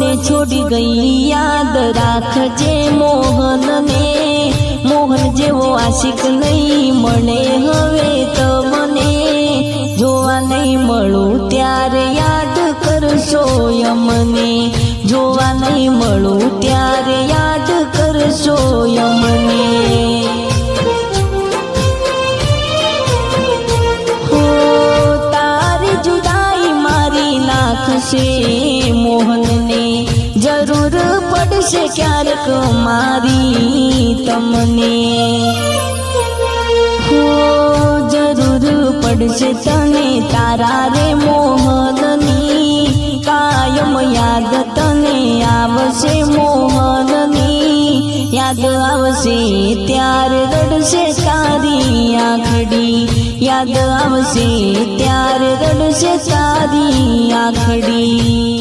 મને છોડી ગઈ યાદ રાખજે મોહન ને મોહન જેવો આશિક નહીં મળે હવે તો મને જોવા નહીં મળું ત્યારે યાદ કરશો યમને જોવા નહીં મળું ત્યારે યાદ કરશો યમને હો તારી જુદાઈ મારી નાખશે મોહનને જરૂર પડશે ક્યારેક મારી તમને હો જરૂર પડશે તને તારા રે મોહનની કાયમ યાદ તને આવશે મોહનની યાદ આવશે ત્યારે રડશે તારી આંખડી યાદ આવશે ત્યારે રડશે તારી આંખડી